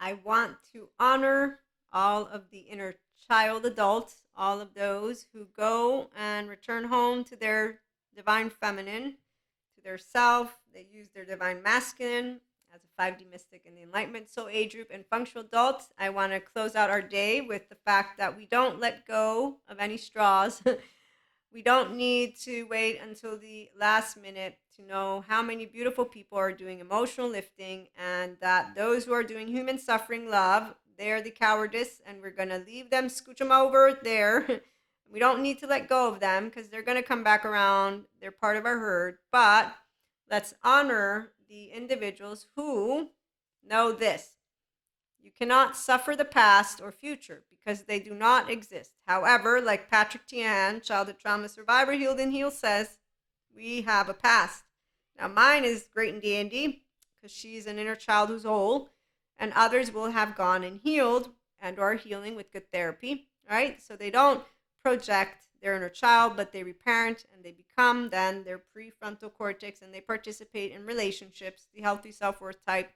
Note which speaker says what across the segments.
Speaker 1: I want to honor all of the inner child adults, all of those who go and return home to their divine feminine, to their self. They use their divine masculine as a 5D mystic in the enlightenment soul age group and functional adults. I want to close out our day with the fact that we don't let go of any straws. We don't need to wait until the last minute to know how many beautiful people are doing emotional lifting, and that those who are doing human suffering love, they're the cowardice, and we're going to leave them, scooch them over there. We don't need to let go of them because they're going to come back around. They're part of our herd. But let's honor the individuals who know this: you cannot suffer the past or future because they do not exist. However, like Patrick Tian, childhood trauma survivor, healed and heal, says, we have a past. Now, mine is great in D&D because she's an inner child who's whole, and others will have gone and healed and are healing with good therapy, right? So they don't project their inner child, but they reparent and they become then their prefrontal cortex, and they participate in relationships, the healthy self-worth type.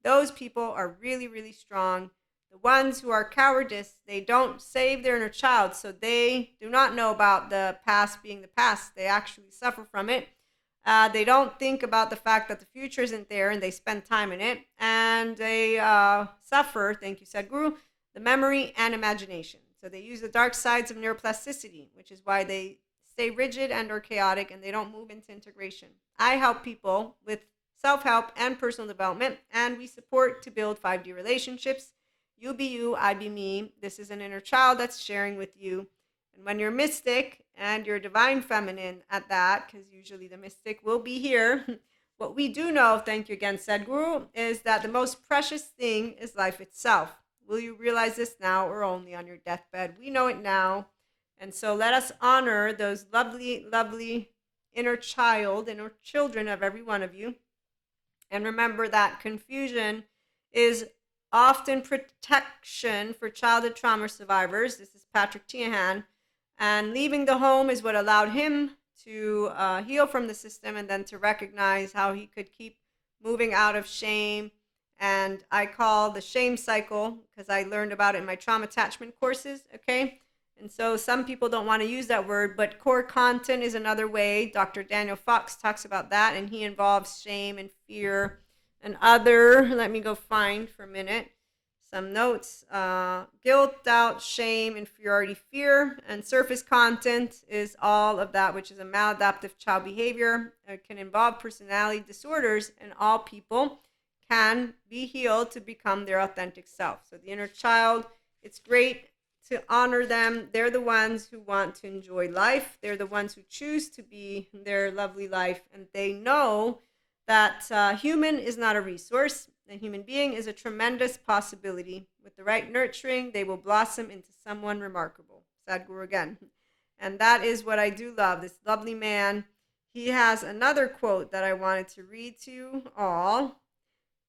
Speaker 1: Those people are really, really strong. The ones who are cowardice, they don't save their inner child, so they do not know about the past being the past. They actually suffer from it. They don't think about the fact that the future isn't there, and they spend time in it, and they suffer, thank you, Sadhguru, the memory and imagination. So they use the dark sides of neuroplasticity, which is why they stay rigid and or chaotic, and they don't move into integration. I help people with self-help and personal development, and we support to build 5D relationships. You be you, I be me. This is an inner child that's sharing with you. And when you're mystic and you're divine feminine at that, because usually the mystic will be here, what we do know, thank you again, Sadhguru, is that the most precious thing is life itself. Will you realize this now or only on your deathbed? We know it now. And so let us honor those lovely, lovely inner child, inner children of every one of you. And remember that confusion is often protection for childhood trauma survivors. This is Patrick Tiahan. And leaving the home is what allowed him to heal from the system, and then to recognize how he could keep moving out of shame. And I call the shame cycle, because I learned about it in my trauma attachment courses, okay? And so some people don't want to use that word, but core content is another way. Dr. Daniel Fox talks about that, and he involves shame and fear and other, let me go find for a minute, some notes. Guilt, doubt, shame, inferiority, fear, and surface content is all of that, which is a maladaptive child behavior. It can involve personality disorders, and all people can be healed to become their authentic self. So the inner child, it's great to honor them. They're the ones who want to enjoy life. They're the ones who choose to be their lovely life. And they know that human is not a resource. A human being is a tremendous possibility. With the right nurturing, they will blossom into someone remarkable. Sadhguru again. And that is what I do love. This lovely man, he has another quote that I wanted to read to you all.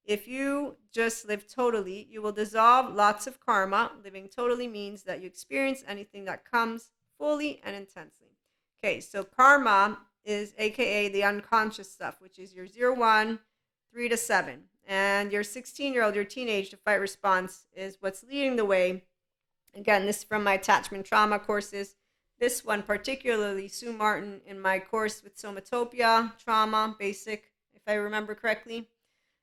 Speaker 1: If you just live totally, you will dissolve lots of karma. Living totally means that you experience anything that comes fully and intensely. Okay, so karma is AKA the unconscious stuff, which is your 0, 1, 3 to 7. And your 16-year-old, your teenage to fight response is what's leading the way. Again, this is from my attachment trauma courses. This one particularly, Sue Martin, in my course with Somatopia, trauma, basic, if I remember correctly.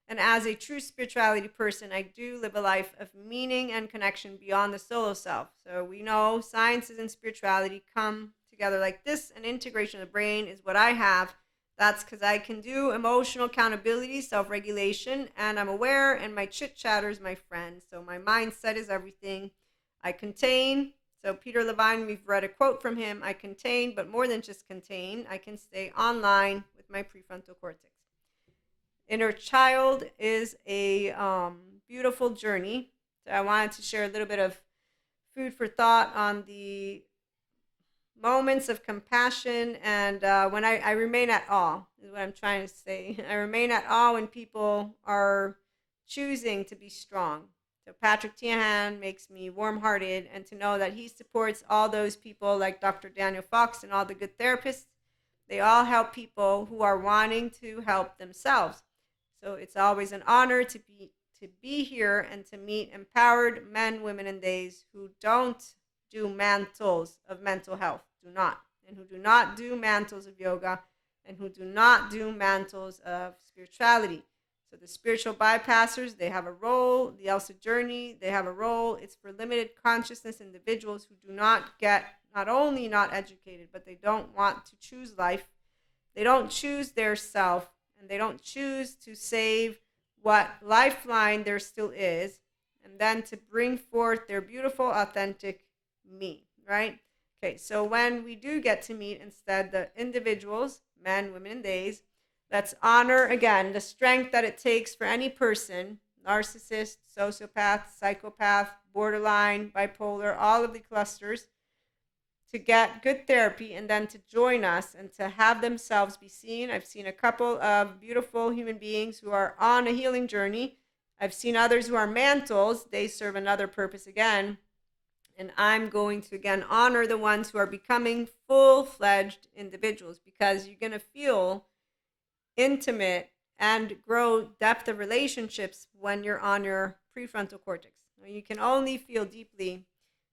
Speaker 1: And as a true spirituality person, I do live a life of meaning and connection beyond the solo self. So we know sciences and spirituality come together like this, and integration of the brain is what I have. That's because I can do emotional accountability, self-regulation, and I'm aware, and my chit-chatter is my friend. So my mindset is everything. I contain. So Peter Levine, we've read a quote from him. I contain, but more than just contain. I can stay online with my prefrontal cortex. Inner child is a beautiful journey. So I wanted to share a little bit of food for thought on the moments of compassion, and when I remain at awe, is what I'm trying to say. I remain at awe when people are choosing to be strong. So Patrick Tiahan makes me warm-hearted, and to know that he supports all those people like Dr. Daniel Fox and all the good therapists. They all help people who are wanting to help themselves. So it's always an honor to to be here and to meet empowered men, women, and days who don't do mantles of mental health, do not, and who do not do mantles of yoga, and who do not do mantles of spirituality. So the spiritual bypassers, they have a role. The Elsa journey, they have a role. It's for limited consciousness individuals who do not get, not only not educated, but they don't want to choose life. They don't choose their self, and they don't choose to save what lifeline there still is, and then to bring forth their beautiful, authentic me, right? Okay, so when we do get to meet instead the individuals, men, women, and days, let's honor again the strength that it takes for any person, narcissist, sociopath, psychopath, borderline, bipolar, all of the clusters, to get good therapy and then to join us and to have themselves be seen. I've seen a couple of beautiful human beings who are on a healing journey. I've seen others who are mantles. They serve another purpose again. And I'm going to again honor the ones who are becoming full-fledged individuals, because you're going to feel intimate and grow depth of relationships when you're on your prefrontal cortex. You can only feel deeply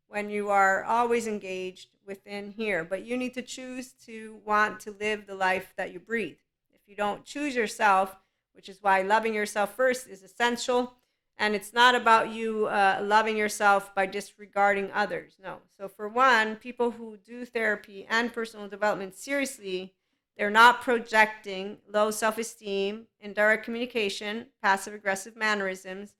Speaker 1: when you are always engaged within here, but you need to choose to want to live the life that you breathe. If you don't choose yourself, which is why loving yourself first is essential, and it's not about you loving yourself by disregarding others. No. So for one, people who do therapy and personal development seriously, they're not projecting low self-esteem, indirect communication, passive-aggressive mannerisms,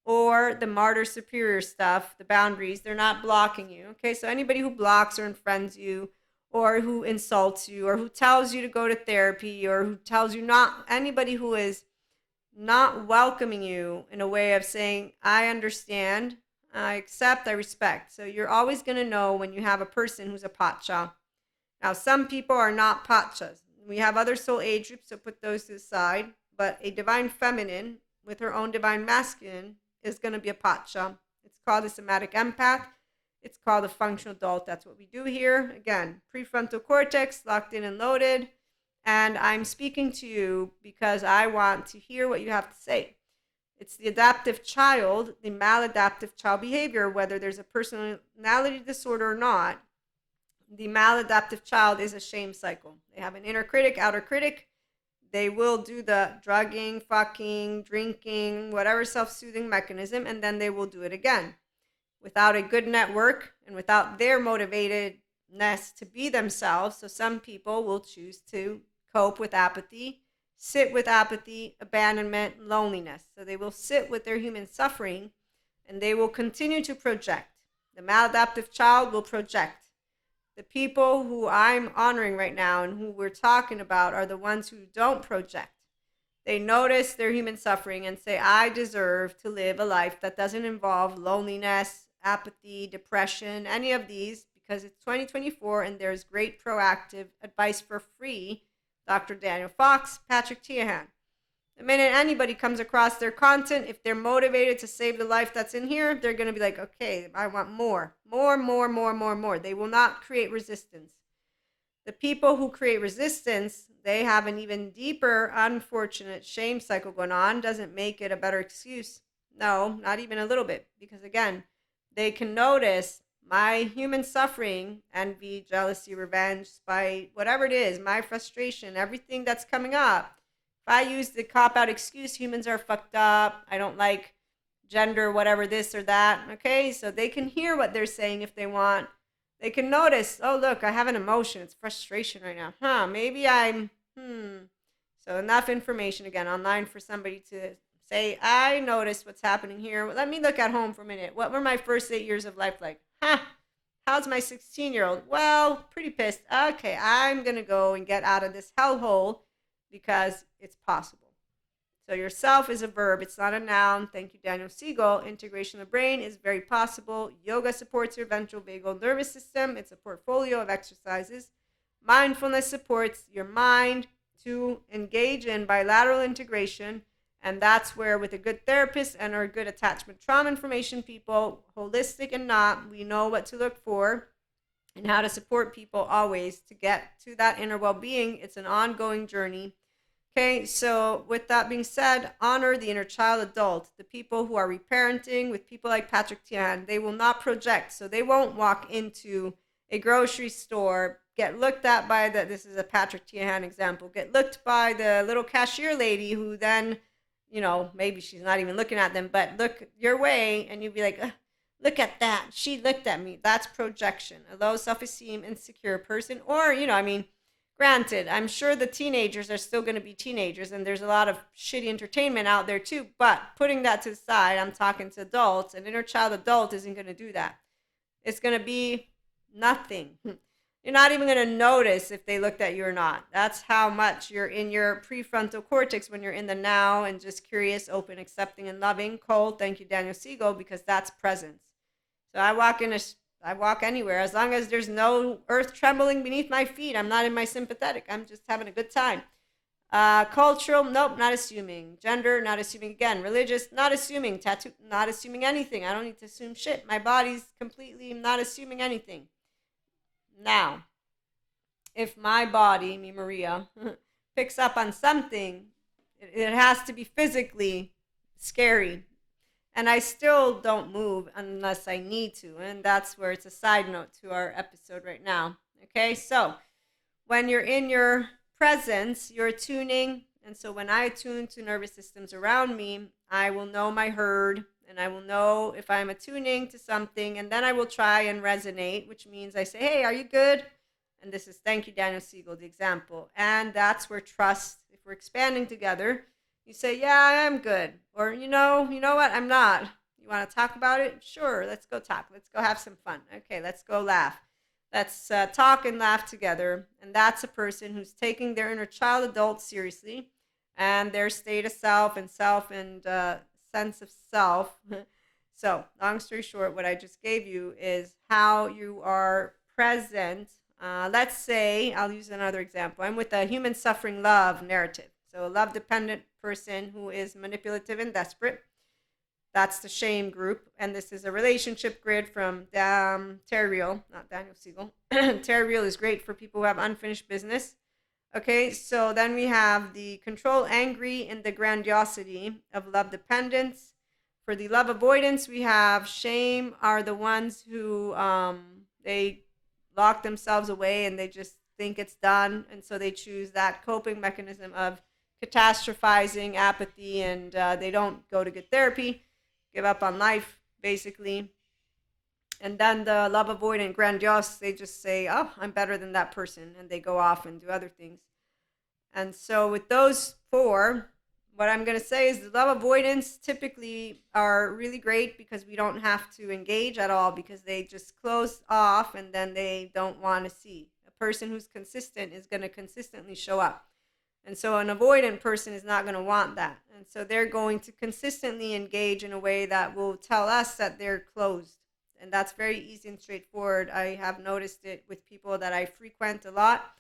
Speaker 1: or the martyr superior stuff, the boundaries. They're not blocking you. Okay, so anybody who blocks or unfriends you, or who insults you, or who tells you to go to therapy, or who tells you not, anybody who is not welcoming you in a way of saying, I understand, I accept, I respect. So you're always going to know when you have a person who's a pacha. Now, some people are not pachas. We have other soul age groups, so put those to the side. But a divine feminine with her own divine masculine is going to be a pacha. It's called a somatic empath. It's called a functional adult. That's what we do here. Again, prefrontal cortex locked in and loaded. And I'm speaking to you because I want to hear what you have to say. It's the adaptive child, the maladaptive child behavior, whether there's a personality disorder or not. The maladaptive child is a shame cycle. They have an inner critic, outer critic. They will do the drugging, fucking, drinking, whatever self-soothing mechanism, and then they will do it again. Without a good network and without their motivatedness to be themselves, so some people will choose to cope with apathy, sit with apathy, abandonment, loneliness. So they will sit with their human suffering and they will continue to project. The maladaptive child will project. The people who I'm honoring right now and who we're talking about are the ones who don't project. They notice their human suffering and say, I deserve to live a life that doesn't involve loneliness, apathy, depression, any of these, because it's 2024 and there's great proactive advice for free. Dr. Daniel Fox, Patrick Teahan. The minute anybody comes across their content, if they're motivated to save the life that's in here, they're going to be like, okay, I want more. They will not create resistance. The people who create resistance, they have an even deeper, unfortunate shame cycle going on. Doesn't make it a better excuse. No, not even a little bit. Because again, they can notice my human suffering, envy, jealousy, revenge, spite, whatever it is, my frustration, everything that's coming up. If I use the cop-out excuse, humans are fucked up, I don't like gender, whatever, this or that, okay? So they can hear what they're saying if they want. They can notice, oh, look, I have an emotion. It's frustration right now. Maybe I'm, So enough information, again, online for somebody to say, I noticed what's happening here. Let me look at home for a minute. What were my first 8 years of life like? How's my 16-year-old? Well, pretty pissed. Okay, I'm going to go and get out of this hellhole because it's possible. So yourself is a verb. It's not a noun. Thank you, Daniel Siegel. Integration of the brain is very possible. Yoga supports your ventral vagal nervous system. It's a portfolio of exercises. Mindfulness supports your mind to engage in bilateral integration. And that's where, with a good therapist and our good attachment trauma information people, holistic and not, we know what to look for and how to support people always to get to that inner well-being. It's an ongoing journey. Okay, so with that being said, honor the inner child adult, the people who are reparenting with people like Patrick Tian. They will not project, so they won't walk into a grocery store, get looked at by this is a Patrick Tian example, get looked by the little cashier lady who then, maybe she's not even looking at them, but look your way and you'd be like, look at that. She looked at me. That's projection. A low self esteem, insecure person, or, granted, I'm sure the teenagers are still going to be teenagers and there's a lot of shitty entertainment out there too. But putting that to the side, I'm talking to adults. An inner child adult isn't going to do that. It's going to be nothing. You're not even going to notice if they looked at you or not. That's how much you're in your prefrontal cortex when you're in the now and just curious, open, accepting, and loving. Cold, thank you, Daniel Siegel, because that's presence. So I walk anywhere as long as there's no earth trembling beneath my feet. I'm not in my sympathetic. I'm just having a good time. Cultural, nope, not assuming. Gender, not assuming again. Religious, not assuming. Tattoo, not assuming anything. I don't need to assume shit. My body's completely not assuming anything. Now, if my body, me Maria, picks up on something, it has to be physically scary. And I still don't move unless I need to. And that's where it's a side note to our episode right now. Okay, so when you're in your presence, you're tuning. And so when I attune to nervous systems around me, I will know my herd and I will know if I'm attuning to something. And then I will try and resonate, which means I say, hey, are you good? And this is, thank you, Daniel Siegel, the example. And that's where trust, if we're expanding together, you say, yeah, I'm good. Or, you know what? I'm not. You want to talk about it? Sure, let's go talk. Let's go have some fun. Okay, let's go laugh. Let's talk and laugh together. And that's a person who's taking their inner child adult seriously and their state of self and sense of self. So, long story short, what I just gave you is how you are present. Let's say, I'll use another example. I'm with a human suffering love narrative. So a love-dependent person who is manipulative and desperate. That's the shame group. And this is a relationship grid from Terry Real, not Daniel Siegel. Terry Real is great for people who have unfinished business. Okay, so then we have the control, angry, and the grandiosity of love dependence. For the love avoidance, we have shame are the ones who they lock themselves away and they just think it's done. And so they choose that coping mechanism of catastrophizing, apathy, and they don't go to good therapy, give up on life, basically. And then the love avoidant grandiose, they just say, oh, I'm better than that person, and they go off and do other things. And so with those four, what I'm going to say is the love avoidance typically are really great because we don't have to engage at all because they just close off and then they don't want to see. A person who's consistent is going to consistently show up. And so an avoidant person is not going to want that. And so they're going to consistently engage in a way that will tell us that they're closed. And that's very easy and straightforward. I have noticed it with people that I frequent a lot.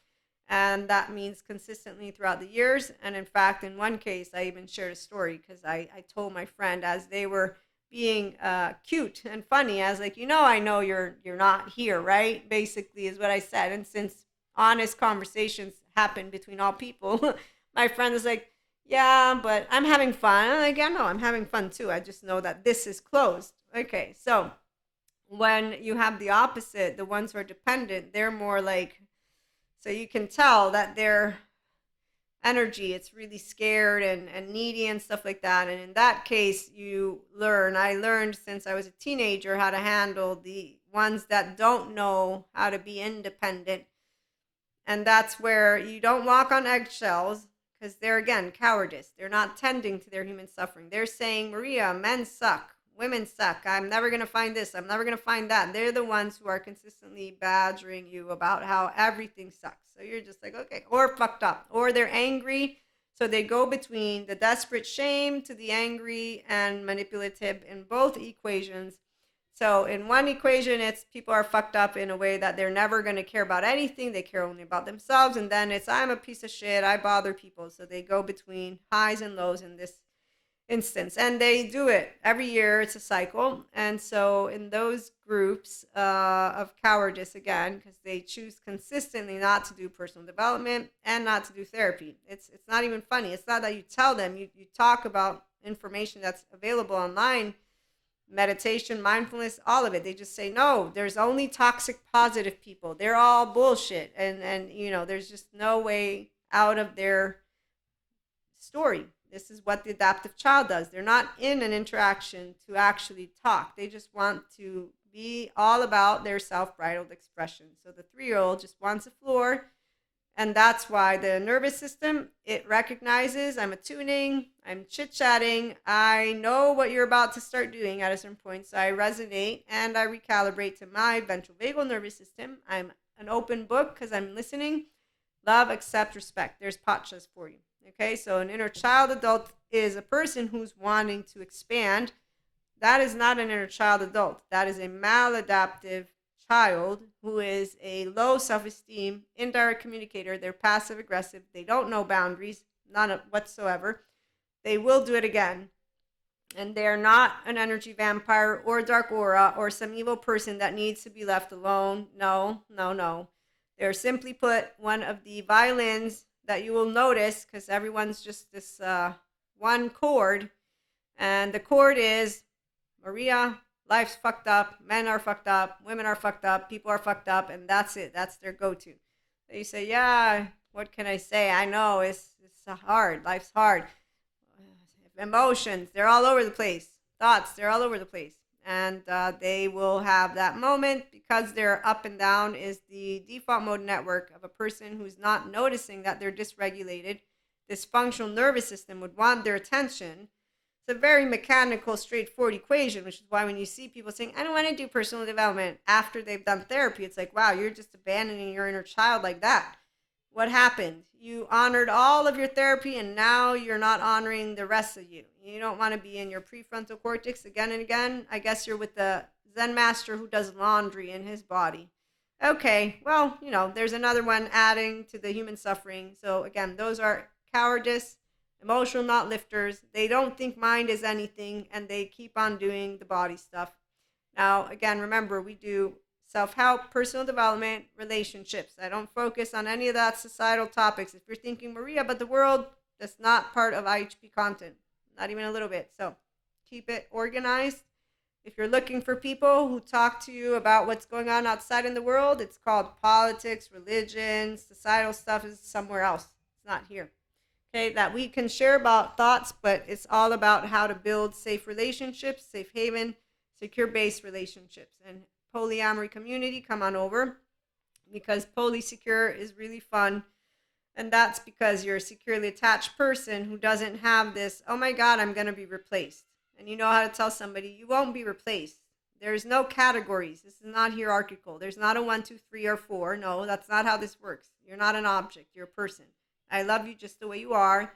Speaker 1: And that means consistently throughout the years. And in fact, in one case, I even shared a story because I told my friend as they were being cute and funny, I was like, I know you're not here, right? Basically is what I said. And since honest conversations happen between all people, my friend was like, yeah, but I'm having fun. I'm like, yeah, no, I'm having fun too. I just know that this is closed. Okay, so when you have the opposite, the ones who are dependent, they're more like, so you can tell that their energy, it's really scared and needy and stuff like that. And in that case, I learned since I was a teenager how to handle the ones that don't know how to be independent. And that's where you don't walk on eggshells because they're, again, cowardice. They're not tending to their human suffering. They're saying, Maria, men suck. Women suck. I'm never going to find this. I'm never going to find that. They're the ones who are consistently badgering you about how everything sucks. So you're just like, okay, or fucked up. Or they're angry. So they go between the desperate shame to the angry and manipulative in both equations. So in one equation, it's people are fucked up in a way that they're never going to care about anything. They care only about themselves. And then it's, I'm a piece of shit. I bother people. So they go between highs and lows in instance, and they do it every year. It's a cycle. And so in those groups of cowardice, again, because they choose consistently not to do personal development and not to do therapy, it's not even funny. It's not that you tell them. You talk about information that's available online, meditation, mindfulness, all of it. They just say no, there's only toxic positive people, they're all bullshit, and there's just no way out of their story. This is what the adaptive child does. They're not in an interaction to actually talk. They just want to be all about their self-bridled expression. So the 3-year-old just wants a floor. And that's why the nervous system, it recognizes I'm attuning, I'm chit-chatting, I know what you're about to start doing at a certain point. So I resonate and I recalibrate to my ventral vagal nervous system. I'm an open book because I'm listening. Love, accept, respect. There's patchas for you. Okay, so an inner child adult is a person who's wanting to expand. That is not an inner child adult. That is a maladaptive child who is a low self-esteem, indirect communicator. They're passive aggressive. They don't know boundaries, none whatsoever. They will do it again. And they're not an energy vampire or a dark aura or some evil person that needs to be left alone. No, no, no. They're simply put one of the violins that you will notice, because everyone's just this one chord. And the chord is, Maria, life's fucked up, men are fucked up, women are fucked up, people are fucked up, and that's it. That's their go-to. So you say, yeah, what can I say? I know it's hard. Life's hard. Emotions, they're all over the place. Thoughts, they're all over the place. And they will have that moment because they're up and down is the default mode network of a person who's not noticing that they're dysregulated. Dysfunctional nervous system would want their attention. It's a very mechanical, straightforward equation, which is why when you see people saying, I don't want to do personal development after they've done therapy, it's like, wow, you're just abandoning your inner child like that. What happened? You honored all of your therapy and now you're not honoring the rest of you. You don't want to be in your prefrontal cortex again and again. I guess you're with the Zen master who does laundry in his body. Okay, well, there's another one adding to the human suffering. So again, those are cowardice, emotional not lifters. They don't think mind is anything and they keep on doing the body stuff. Now, again, remember, we do self-help, personal development, relationships. I don't focus on any of that societal topics. If you're thinking, Maria, but the world, that's not part of IHP content. Not even a little bit. So keep it organized. If you're looking for people who talk to you about what's going on outside in the world, it's called politics, religion, societal stuff is somewhere else. It's not here. Okay, that we can share about thoughts, but it's all about how to build safe relationships, safe haven, secure-based relationships. And polyamory community, come on over, because polysecure is really fun. And that's because you're a securely attached person who doesn't have this, oh my God, I'm going to be replaced. And you know how to tell somebody, you won't be replaced. There's no categories. This is not hierarchical. There's not a 1, 2, 3, or 4. No, that's not how this works. You're not an object. You're a person. I love you just the way you are.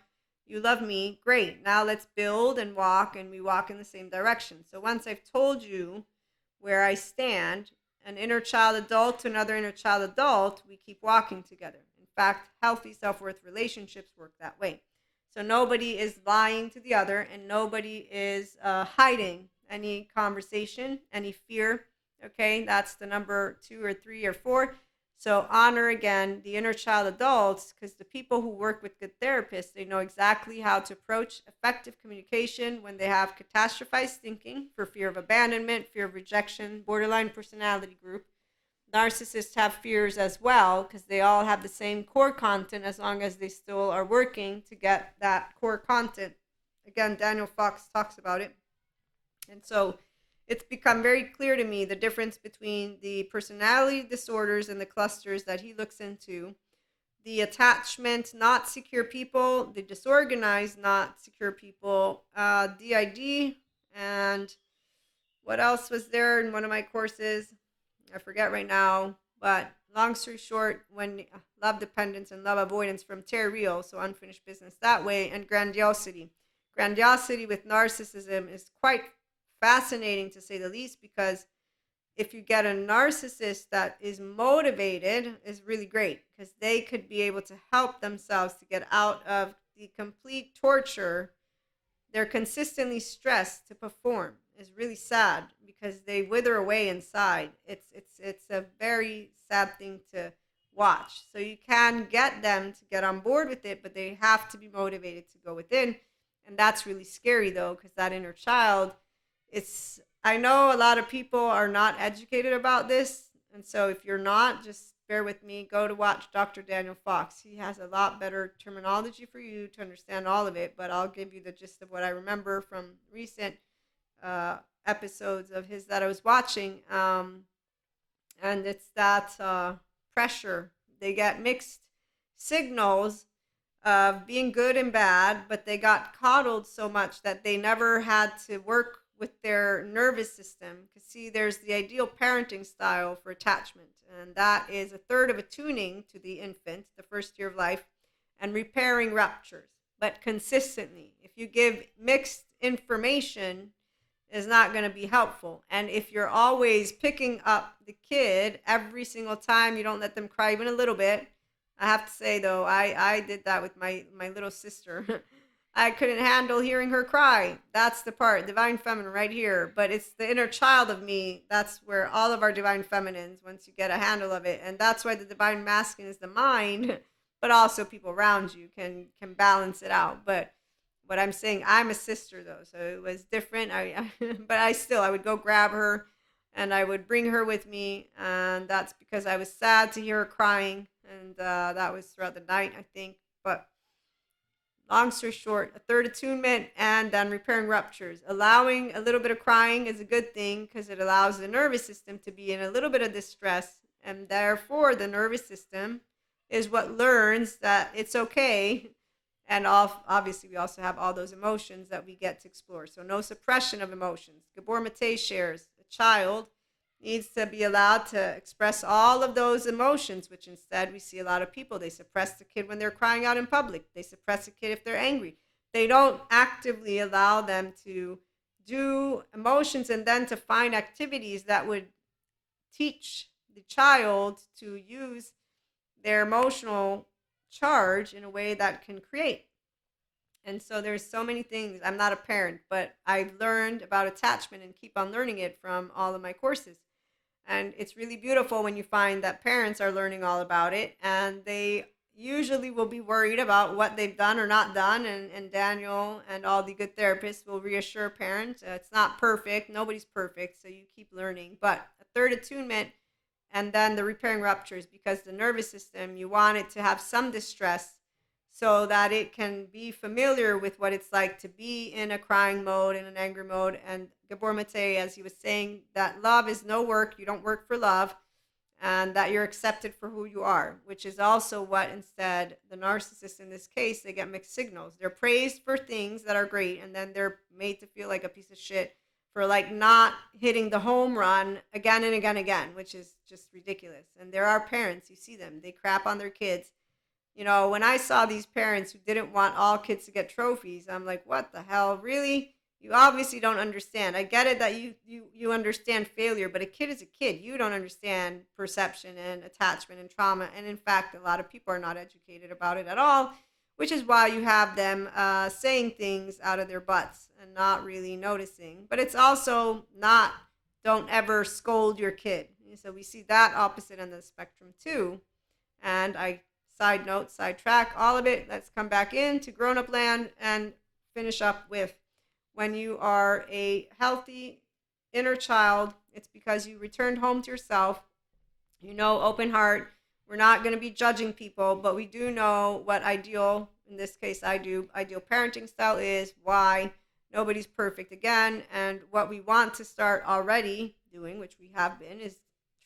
Speaker 1: You love me. Great. Now let's build and we walk in the same direction. So once I've told you where I stand, an inner child adult to another inner child adult, we keep walking together. In fact, healthy self-worth relationships work that way. So nobody is lying to the other and nobody is hiding any conversation, any fear. Okay, that's the number 2 or 3 or 4. So honor, again, the inner child adults, because the people who work with good therapists, they know exactly how to approach effective communication when they have catastrophized thinking for fear of abandonment, fear of rejection, borderline personality group. Narcissists have fears as well, because they all have the same core content as long as they still are working to get that core content. Again, Daniel Fox talks about it. And so it's become very clear to me the difference between the personality disorders and the clusters that he looks into. The attachment, not secure people, the disorganized, not secure people, DID, and what else was there in one of my courses? I forget right now, but long story short, when love dependence and love avoidance from Terry Real, so unfinished business that way, and grandiosity. Grandiosity with narcissism is quite fascinating, to say the least, because if you get a narcissist that is motivated, is really great, because they could be able to help themselves to get out of the complete torture they're consistently stressed to perform is really sad because they wither away inside. It's a very sad thing to watch. So you can get them to get on board with it, but they have to be motivated to go within. And that's really scary though, because that inner child, it's I know a lot of people are not educated about this. And so if you're not, just bear with me. Go to watch Dr. Daniel Fox. He has a lot better terminology for you to understand all of it, but I'll give you the gist of what I remember from recent uh, episodes of his that I was watching. And it's that pressure. They get mixed signals of being good and bad, but they got coddled so much that they never had to work with their nervous system. Because, see, there's the ideal parenting style for attachment, and that is a third of attuning to the infant, the first year of life, and repairing ruptures, but consistently. If you give mixed information, is not going to be helpful. And if you're always picking up the kid every single time, you don't let them cry even a little bit. I have to say though, I did that with my little sister. I couldn't handle hearing her cry. That's the part, divine feminine right here. But it's the inner child of me. That's where all of our divine feminines, once you get a handle of it. And that's why the divine masculine is the mind, but also people around you can balance it out. But what I'm saying, I'm a sister though, so it was different. But I would go grab her, and I would bring her with me, and that's because I was sad to hear her crying, and that was throughout the night, I think. But long story short, a third attunement and then repairing ruptures. Allowing a little bit of crying is a good thing because it allows the nervous system to be in a little bit of distress, and therefore the nervous system is what learns that it's okay. And obviously, we also have all those emotions that we get to explore. So, no suppression of emotions. Gabor Mate shares a child needs to be allowed to express all of those emotions, which instead we see a lot of people. They suppress the kid when they're crying out in public, they suppress a kid if they're angry. They don't actively allow them to do emotions and then to find activities that would teach the child to use their emotional charge in a way that can create. And so there's so many things. I'm not a parent, but I've learned about attachment and keep on learning it from all of my courses. And it's really beautiful when you find that parents are learning all about it, and they usually will be worried about what they've done or not done. And Daniel and all the good therapists will reassure parents it's not perfect. Nobody's perfect. So you keep learning. But a third attunement and then the repairing ruptures, because the nervous system, you want it to have some distress so that it can be familiar with what it's like to be in a crying mode, in an angry mode. And Gabor Mate, as he was saying, that love is no work, you don't work for love, and that you're accepted for who you are, which is also what instead the narcissist in this case, they get mixed signals. They're praised for things that are great, and then they're made to feel like a piece of shit for like not hitting the home run again and again and again, which is just ridiculous. And there are parents, you see them, they crap on their kids. You know, when I saw these parents who didn't want all kids to get trophies, I'm like, what the hell? Really? You obviously don't understand. I get it that you understand failure, but a kid is a kid. You don't understand perception and attachment and trauma. And in fact, a lot of people are not educated about it at all, which is why you have them saying things out of their butts and not really noticing. But it's also not, don't ever scold your kid. So we see that opposite end of the spectrum too. And I side note, sidetrack, all of it. Let's come back into grown up land and finish up with when you are a healthy inner child, it's because you returned home to yourself. You know, open heart. We're not going to be judging people, but we do know what ideal, in this case, ideal parenting style is, why nobody's perfect again. And what we want to start already doing, which we have been, is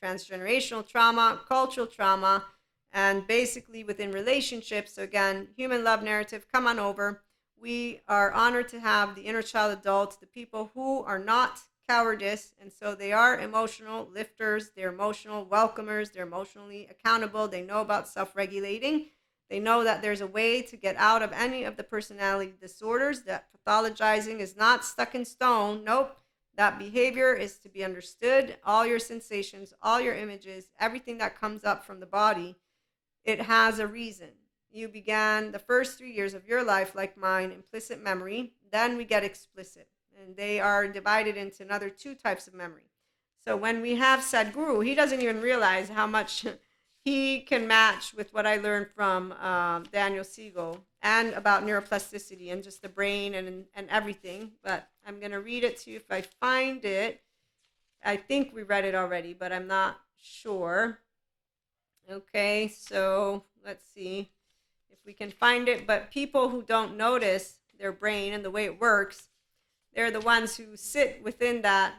Speaker 1: transgenerational trauma, cultural trauma, and basically within relationships. So again, human love narrative, come on over. We are honored to have the inner child adults, the people who are not cowardice, and so they are emotional lifters, they're emotional welcomers, they're emotionally accountable, they know about self-regulating, they know that there's a way to get out of any of the personality disorders, that pathologizing is not stuck in stone. Nope, that behavior is to be understood. All your sensations, all your images, everything that comes up from the body, it has a reason. You began the first 3 years of your life, like mine, implicit memory. then we get explicit. And they are divided into another two types of memory. So when we have Sadhguru, he doesn't even realize how much he can match with what I learned from Daniel Siegel and about neuroplasticity and just the brain and everything. But I'm going to read it to you if I find it. I think we read it already, but I'm not sure. Okay, so let's see if we can find it. But people who don't notice their brain and the way it works, they're the ones who sit within that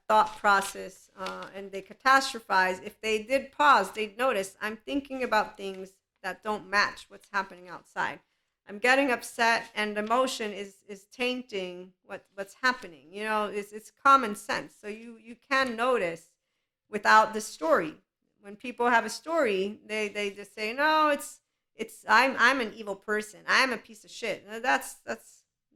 Speaker 1: thought process, and they catastrophize. If they did pause, they'd notice I'm thinking about things that don't match what's happening outside. I'm getting upset, and emotion is tainting what's happening. You know, it's common sense. So you can notice without the story. When people have a story, they just say, no, it's I'm an evil person. I'm a piece of shit. That's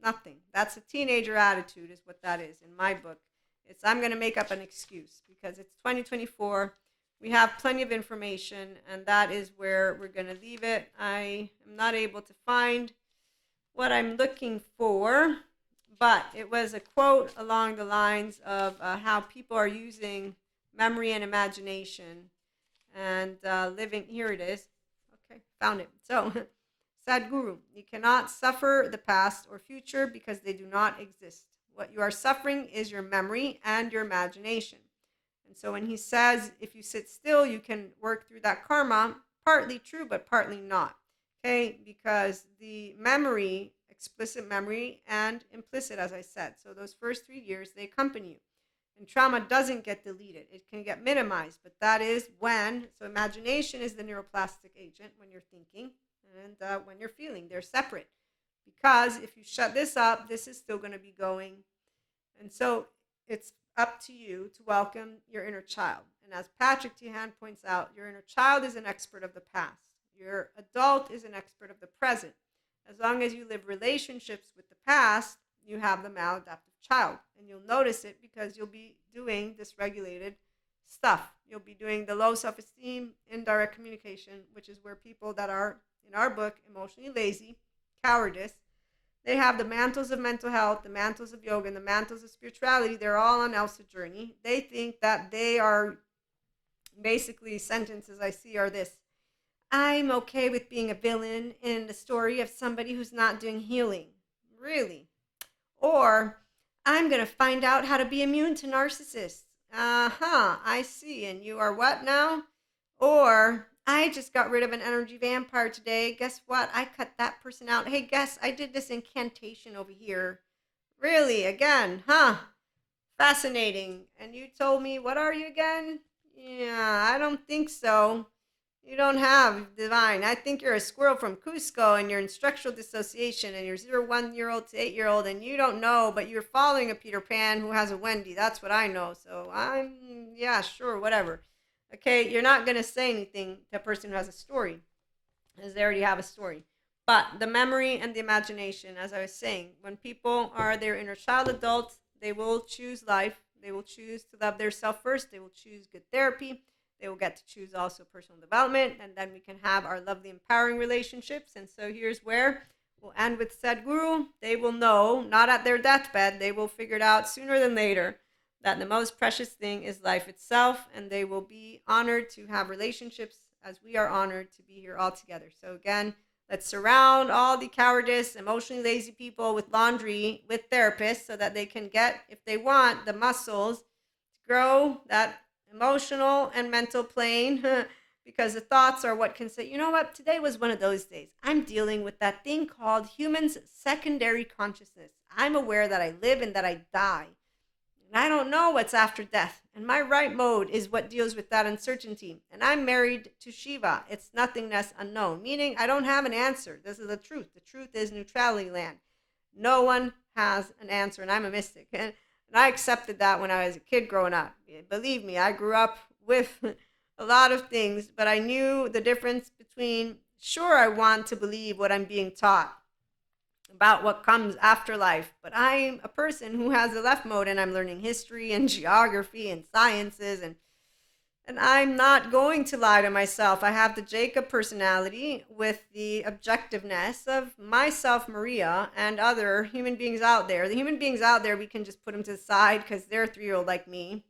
Speaker 1: nothing. That's a teenager attitude is what that is in my book. It's I'm going to make up an excuse because it's 2024. We have plenty of information, and that is where we're going to leave it. I am not able to find what I'm looking for, but it was a quote along the lines of how people are using memory and imagination and living. Here it is. Okay, found it. So, Sadhguru, you cannot suffer the past or future because they do not exist. What you are suffering is your memory and your imagination. And so when he says, if you sit still, you can work through that karma, partly true, but partly not. Okay, because the memory, explicit memory and implicit, as I said, so those first 3 years, they accompany you. And trauma doesn't get deleted. It can get minimized, but that is when, so imagination is the neuroplastic agent when you're thinking and when you're feeling. They're separate. Because if you shut this up, this is still going to be going. And so it's up to you to welcome your inner child. And as Patrick Tihan points out, your inner child is an expert of the past. Your adult is an expert of the present. As long as you live relationships with the past, you have the maladaptive child. And you'll notice it because you'll be doing dysregulated stuff. You'll be doing the low self-esteem, indirect communication, which is where people that are, in our book, emotionally lazy, cowardice, they have the mantles of mental health, the mantles of yoga, and the mantles of spirituality. They're all on Elsa journey. They think that they are basically sentences I see are this: I'm okay with being a villain in the story of somebody who's not doing healing. Really? Or I'm going to find out how to be immune to narcissists. I see. And you are what now? Or I just got rid of an energy vampire today. Guess what? I cut that person out. Hey, guess I did this incantation over here. Really? Again? Huh? Fascinating. And you told me, what are you again? Yeah, I don't think so. You don't have divine. I think you're a squirrel from Cusco and you're in structural dissociation and you're 1-year-old to 8-year-old and you don't know, but you're following a Peter Pan who has a Wendy. That's what I know. So yeah, sure, whatever. Okay, you're not going to say anything to a person who has a story, because they already have a story. But the memory and the imagination, as I was saying, when people are their inner child adults, they will choose life. They will choose to love their self first. They will choose good therapy. They will get to choose also personal development. And then we can have our lovely empowering relationships. And so here's where we'll end with Sadhguru. They will know, not at their deathbed, they will figure it out sooner than later, that the most precious thing is life itself, and they will be honored to have relationships as we are honored to be here all together. So again, let's surround all the cowardice, emotionally lazy people with laundry, with therapists, so that they can get, if they want, the muscles to grow that emotional and mental plane, because the thoughts are what can say, you know what, today was one of those days. I'm dealing with that thing called human's secondary consciousness. I'm aware that I live and that I die. And I don't know what's after death. And my right mode is what deals with that uncertainty. And I'm married to Shiva. It's nothingness unknown, meaning I don't have an answer. This is the truth. The truth is neutrality land. No one has an answer, and I'm a mystic. And I accepted that when I was a kid growing up. Believe me, I grew up with a lot of things, but I knew the difference between, sure, I want to believe what I'm being taught about what comes after life, but I'm a person who has a left mode and I'm learning history and geography and sciences, and And I'm not going to lie to myself. I have the Jacob personality with the objectiveness of myself, Maria, and other human beings out there. The human beings out there, we can just put them to the side because they're a 3-year-old like me.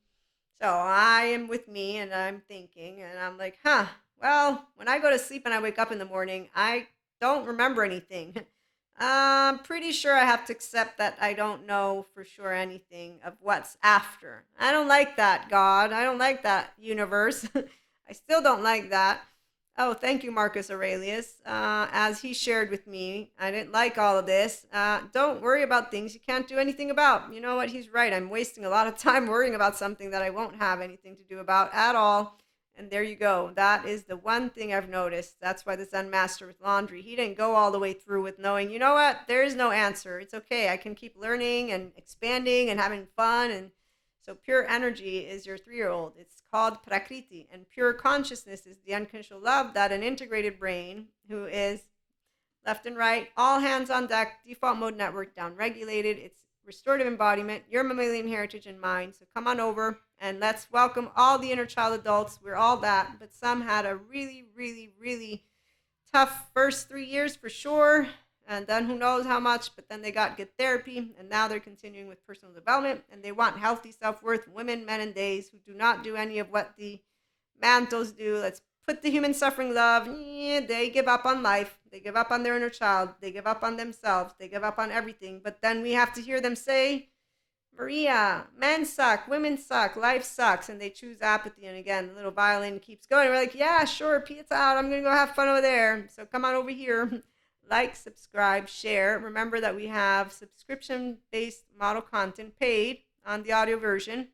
Speaker 1: So I am with me and I'm thinking, and I'm like, huh, well, when I go to sleep and I wake up in the morning, I don't remember anything. I'm pretty sure I have to accept that I don't know for sure anything of what's after. I don't like that, God. I don't like that, universe. I still don't like that. Oh, thank you, Marcus Aurelius. As he shared with me, I didn't like all of this. Don't worry about things you can't do anything about. You know what? He's right. I'm wasting a lot of time worrying about something that I won't have anything to do about at all. And there you go. That is the one thing I've noticed. That's why the Zen master with laundry, he didn't go all the way through with knowing, you know what? There is no answer. It's okay. I can keep learning and expanding and having fun. And so pure energy is your 3-year-old. It's called prakriti. And pure consciousness is the unconditional love that an integrated brain who is left and right, all hands on deck, default mode network down regulated. It's restorative embodiment, your mammalian heritage and mine. So come on over and let's welcome all the inner child adults. We're all that, but some had a really, really, really tough first 3 years for sure. And then who knows how much, but then they got good therapy and now they're continuing with personal development and they want healthy self worth, women, men, and days who do not do any of what the mantos do. Let's put the human suffering love. They give up on life. They give up on their inner child. They give up on themselves. They give up on everything. But then we have to hear them say, Maria, men suck, women suck, life sucks, and they choose apathy. And again, the little violin keeps going. We're like, yeah, sure, pizza out. I'm gonna go have fun over there. So come on over here, like, subscribe, share. Remember that we have subscription-based model content paid on the audio version,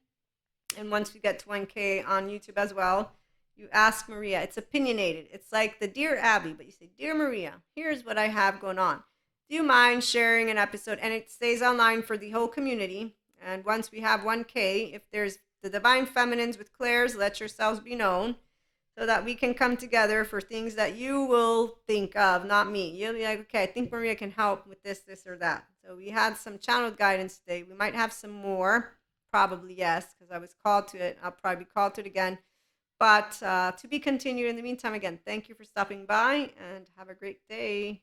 Speaker 1: and once we get to 1K on YouTube as well, you ask Maria. It's opinionated. It's like the Dear Abby, but you say, Dear Maria, here's what I have going on. Do you mind sharing an episode? And it stays online for the whole community. And once we have 1K, if there's the Divine Feminines with Claire's, let yourselves be known so that we can come together for things that you will think of, not me. You'll be like, okay, I think Maria can help with this, this, or that. So we had some channeled guidance today. We might have some more. Probably yes, because I was called to it. I'll probably be called to it again. But to be continued in the meantime, again, thank you for stopping by and have a great day.